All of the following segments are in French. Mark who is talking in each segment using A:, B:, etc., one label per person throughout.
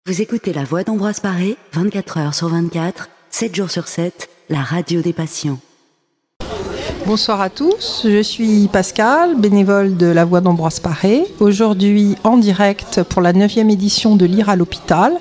A: Vous écoutez La Voix d'Ambroise Paré, 24 heures sur 24, 7 jours sur 7, la radio des patients.
B: Bonsoir à tous, je suis Pascal, bénévole de La Voix d'Ambroise Paré. Aujourd'hui en direct pour la 9e édition de Lire à l'hôpital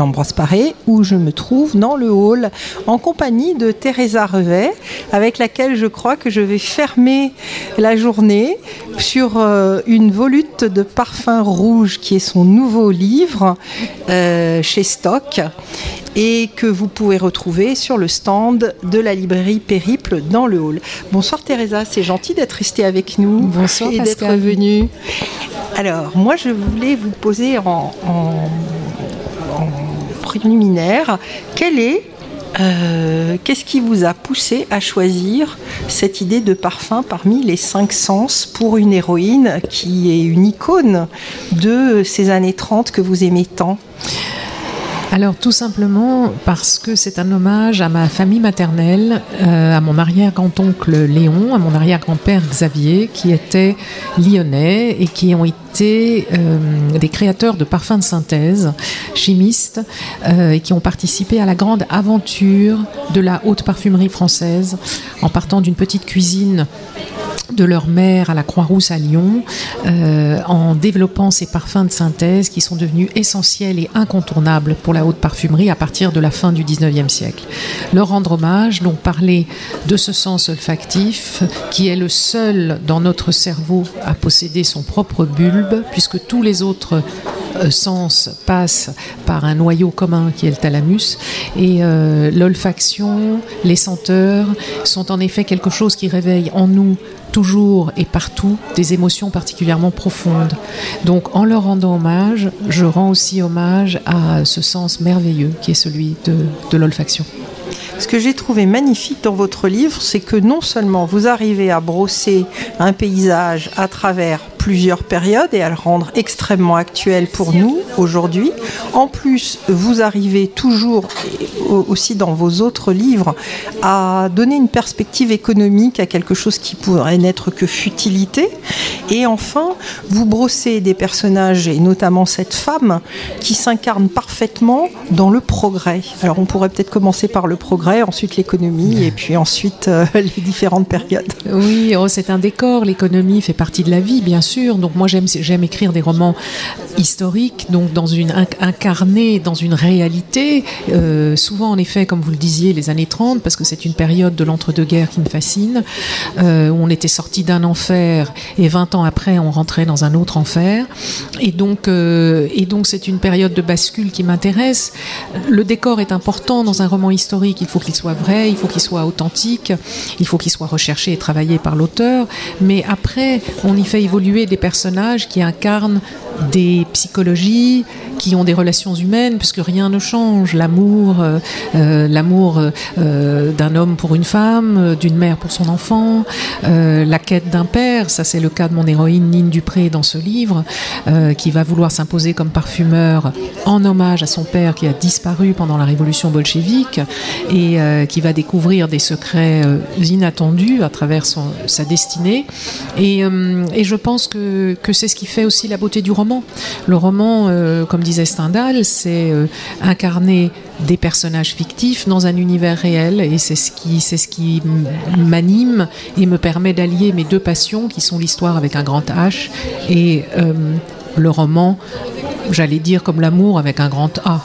B: Ambroise Paré, où je me trouve dans le hall en compagnie de Teresa Revet, avec laquelle je crois que je vais fermer la journée sur une volute de parfum rouge qui est son nouveau livre chez Stock et que vous pouvez retrouver sur le stand de la librairie Périple dans le hall. Bonsoir Teresa, c'est gentil d'être restée avec nous.
C: Bonsoir
B: et
C: Pascal.
B: d'être venue. Alors, moi je voulais vous poser en préliminaire, qu'est-ce qui vous a poussé à choisir cette idée de parfum parmi les 5 sens pour une héroïne qui est une icône de ces années 30 que vous aimez tant?
C: Alors tout simplement parce que c'est un hommage à ma famille maternelle, à mon arrière-grand-oncle Léon, à mon arrière-grand-père Xavier, qui étaient lyonnais et qui ont été des créateurs de parfums de synthèse, chimistes, et qui ont participé à la grande aventure de la haute parfumerie française, en partant d'une petite cuisine de leur mère à la Croix-Rousse à Lyon, en développant ces parfums de synthèse qui sont devenus essentiels et incontournables pour la haute parfumerie à partir de la fin du 19e siècle. Leur rendre hommage, donc parler de ce sens olfactif qui est le seul dans notre cerveau à posséder son propre bulbe, puisque tous les autres sens passent par un noyau commun qui est le thalamus, et l'olfaction, les senteurs sont en effet quelque chose qui réveille en nous toujours et partout des émotions particulièrement profondes. Donc en leur rendant hommage, je rends aussi hommage à ce sens merveilleux qui est celui de l'olfaction.
B: Ce que j'ai trouvé magnifique dans votre livre, c'est que non seulement vous arrivez à brosser un paysage à travers plusieurs périodes et à le rendre extrêmement actuel pour nous aujourd'hui, en plus vous arrivez toujours aussi dans vos autres livres à donner une perspective économique à quelque chose qui pourrait n'être que futilité, et enfin vous brossez des personnages et notamment cette femme qui s'incarne parfaitement dans le progrès. Alors on pourrait peut-être commencer par le progrès, ensuite l'économie et puis ensuite les différentes périodes.
C: Oui, c'est un décor, l'économie fait partie de la vie bien sûr, donc moi j'aime écrire des romans historiques, donc incarnés dans une réalité, souvent en effet comme vous le disiez les années 30, parce que c'est une période de l'entre-deux-guerres qui me fascine, où on était sorti d'un enfer et 20 ans après on rentrait dans un autre enfer, et donc c'est une période de bascule qui m'intéresse. Le décor est important dans un roman historique, il faut qu'il soit vrai, il faut qu'il soit authentique, il faut qu'il soit recherché et travaillé par l'auteur, mais après on y fait évoluer des personnages qui incarnent des psychologies, qui ont des relations humaines, puisque rien ne change. L'amour d'un homme pour une femme, d'une mère pour son enfant, la quête d'un père, ça c'est le cas de mon héroïne Nine Dupré dans ce livre, qui va vouloir s'imposer comme parfumeur en hommage à son père qui a disparu pendant la révolution bolchevique, et qui va découvrir des secrets inattendus à travers sa destinée, et je pense que c'est ce qui fait aussi la beauté du roman. Le roman, comme disait Stendhal, c'est incarner des personnages fictifs dans un univers réel, et c'est ce qui m'anime et me permet d'allier mes deux passions qui sont l'histoire avec un grand H et le roman, j'allais dire comme l'amour avec un grand A.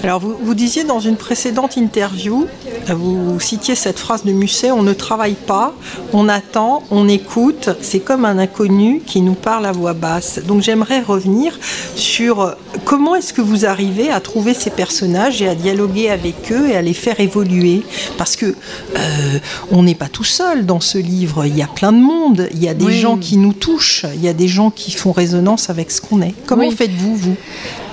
B: Alors vous disiez dans une précédente interview, vous citiez cette phrase de Musset: on ne travaille pas, on attend, on écoute, c'est comme un inconnu qui nous parle à voix basse. Donc j'aimerais revenir sur comment est-ce que vous arrivez à trouver ces personnages et à dialoguer avec eux et à les faire évoluer, parce que on n'est pas tout seul dans ce livre, il y a plein de monde, il y a des gens qui nous touchent, il y a des gens qui font résonance avec ce qu'on est. Comment faites-vous, vous ?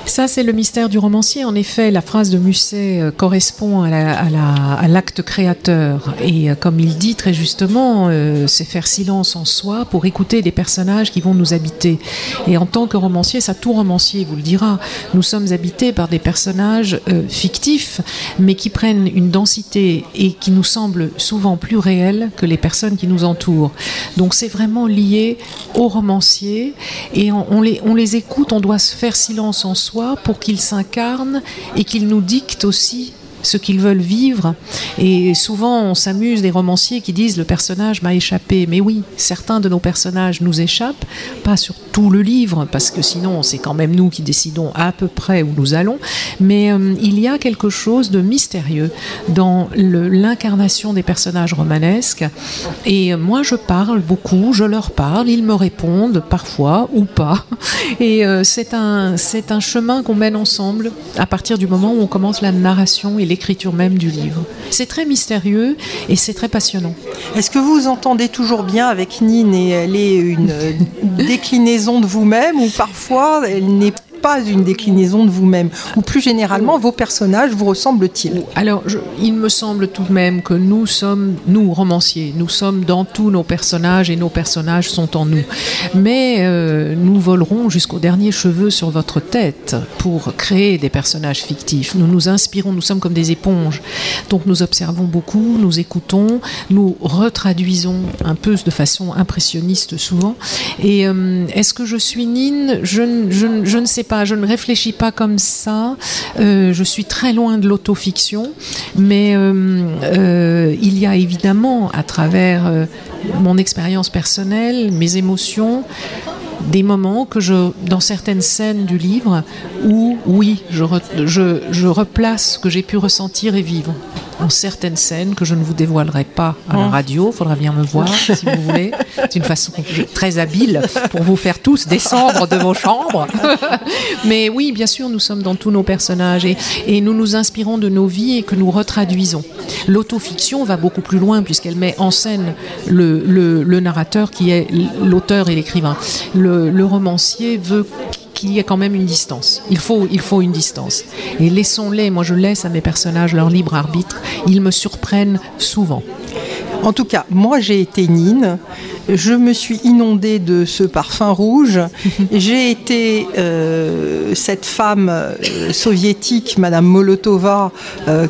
C: Ça, c'est le mystère du romancier. En effet, la phrase de Musset correspond à l'acte créateur. Et comme il dit très justement, c'est faire silence en soi pour écouter des personnages qui vont nous habiter. Et en tant que romancier, ça tout romancier vous le dira, nous sommes habités par des personnages fictifs, mais qui prennent une densité et qui nous semblent souvent plus réels que les personnes qui nous entourent. Donc c'est vraiment lié au romancier, et on les écoute, on doit se faire silence en soi soi pour qu'ils s'incarnent et qu'ils nous dictent aussi ce qu'ils veulent vivre. Et souvent on s'amuse des romanciers qui disent le personnage m'a échappé, mais oui, certains de nos personnages nous échappent, pas sur tout le livre parce que sinon c'est quand même nous qui décidons à peu près où nous allons, mais il y a quelque chose de mystérieux dans l'incarnation des personnages romanesques. Et moi je parle beaucoup, je leur parle, ils me répondent parfois ou pas, et c'est un chemin qu'on mène ensemble à partir du moment où on commence la narration et l'écriture même du livre. C'est très mystérieux et c'est très passionnant.
B: Est-ce que vous vous entendez toujours bien avec Nine et elle est une déclinaison de vous-même, ou parfois elle n'est pas une déclinaison de vous-même, ou plus généralement vos personnages vous ressemblent-ils?
C: Alors il me semble tout de même que nous sommes, nous romanciers, nous sommes dans tous nos personnages et nos personnages sont en nous, mais nous volerons jusqu'au dernier cheveu sur votre tête pour créer des personnages fictifs. Nous nous inspirons, nous sommes comme des éponges, donc nous observons beaucoup, nous écoutons, nous retraduisons un peu de façon impressionniste souvent. Et est-ce que je suis Nine? Je ne sais pas. Je ne réfléchis pas comme ça. Je suis très loin de l'autofiction, mais il y a évidemment, à travers mon expérience personnelle, mes émotions, des moments que dans certaines scènes du livre, où oui, je replace ce que j'ai pu ressentir et vivre. Dans certaines scènes que je ne vous dévoilerai pas à la radio, il faudra venir me voir si vous voulez. C'est une façon très habile pour vous faire tous descendre de vos chambres. Mais oui, bien sûr, nous sommes dans tous nos personnages et nous nous inspirons de nos vies et que nous retraduisons. L'autofiction va beaucoup plus loin puisqu'elle met en scène le narrateur qui est l'auteur et l'écrivain. Le romancier veut qu'il y ait quand même une distance. Il faut une distance. Et laissons-les, moi je laisse à mes personnages leur libre arbitre. Ils me surprennent souvent.
B: En tout cas, moi j'ai été Nine. Je me suis inondée de ce parfum rouge. J'ai été cette femme soviétique, Madame Molotova,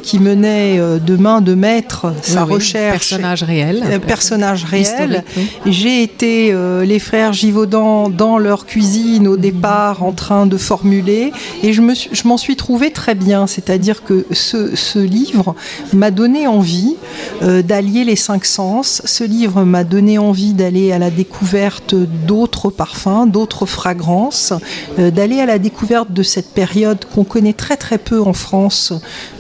B: qui menait de main de maître sa recherche.
C: Personnage réel.
B: Personnage réel. Oui. J'ai été les frères Givaudan dans leur cuisine au départ en train de formuler. Et je m'en suis trouvée très bien. C'est-à-dire que ce livre m'a donné envie d'allier les 5 sens. Ce livre m'a donné envie d'aller à la découverte d'autres parfums, d'autres fragrances, d'aller à la découverte de cette période qu'on connaît très très peu en France,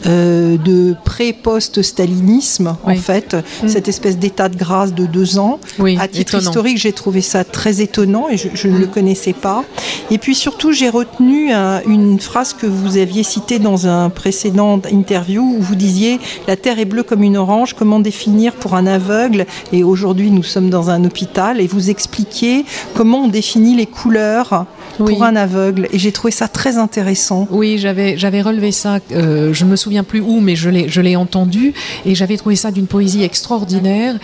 B: de pré-post-stalinisme, oui. En fait, cette espèce d'état de grâce de 2 ans.
C: Oui,
B: à titre
C: étonnant.
B: Historique, j'ai trouvé ça très étonnant et je ne le connaissais pas. Et puis surtout, j'ai retenu une phrase que vous aviez citée dans un précédent interview où vous disiez « La terre est bleue comme une orange, comment définir pour un aveugle ?» Et aujourd'hui, nous sommes dans un hôpital et vous expliquiez comment on définit les couleurs pour un aveugle. Et j'ai trouvé ça très intéressant.
C: Oui, j'avais relevé ça, je ne me souviens plus où, mais je l'ai entendu et j'avais trouvé ça d'une poésie extraordinaire,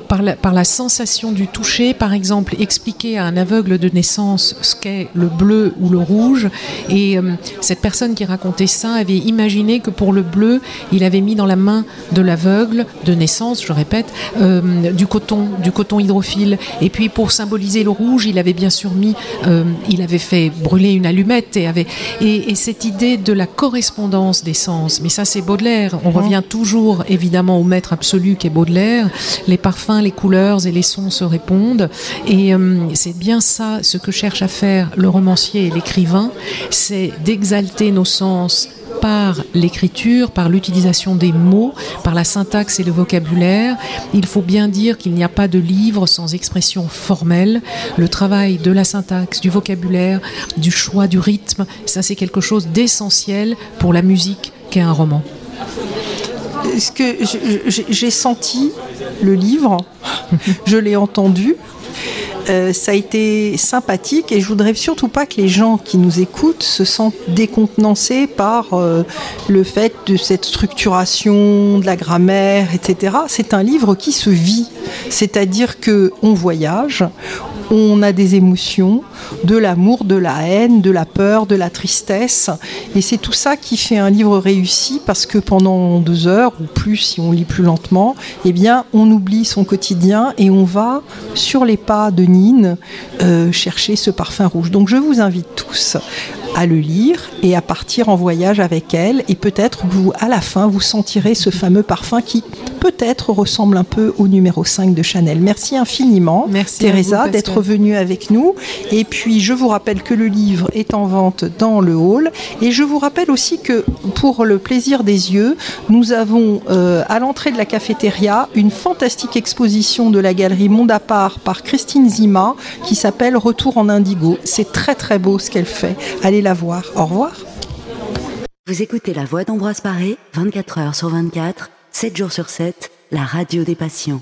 C: par la sensation du toucher, par exemple, expliquer à un aveugle de naissance ce qu'est le bleu ou le rouge. Et cette personne qui racontait ça avait imaginé que pour le bleu, il avait mis dans la main de l'aveugle de naissance, je répète, du coton hydrophile. Et puis pour symboliser le rouge, il avait bien sûr il avait fait brûler une allumette et cette idée de la correspondance des sens. Mais ça, c'est Baudelaire. On revient toujours évidemment au maître absolu qui est Baudelaire. Les parfums, les couleurs et les sons se répondent. Et c'est bien ça ce que cherche à faire le romancier et l'écrivain, c'est d'exalter nos sens par l'écriture, par l'utilisation des mots, par la syntaxe et le vocabulaire. Il faut bien dire qu'il n'y a pas de livre sans expression formelle. Le travail de la syntaxe, du vocabulaire, du choix, du rythme, ça c'est quelque chose d'essentiel pour la musique qu'est un roman.
B: Est-ce que j'ai senti le livre, je l'ai entendu. Ça a été sympathique et je voudrais surtout pas que les gens qui nous écoutent se sentent décontenancés par le fait de cette structuration, de la grammaire, etc. C'est un livre qui se vit, c'est-à-dire qu'on voyage, on a des émotions, de l'amour, de la haine, de la peur, de la tristesse. Et c'est tout ça qui fait un livre réussi, parce que pendant 2 heures, ou plus si on lit plus lentement, eh bien, on oublie son quotidien et on va sur les pas de Nine chercher ce parfum rouge. Donc je vous invite tous à le lire et à partir en voyage avec elle, et peut-être vous, à la fin, vous sentirez ce fameux parfum qui peut-être ressemble un peu au numéro 5 de Chanel. Merci infiniment, Teresa, d'être venue avec nous. Et puis je vous rappelle que le livre est en vente dans le hall, et je vous rappelle aussi que pour le plaisir des yeux, nous avons à l'entrée de la cafétéria une fantastique exposition de la galerie Monde à part par Christine Zima qui s'appelle Retour en indigo. C'est très très beau ce qu'elle fait. Allez la voir. Au revoir.
A: Vous écoutez La Voix d'Ambroise Paré, 24 heures sur 24, 7 jours sur 7, la radio des passions.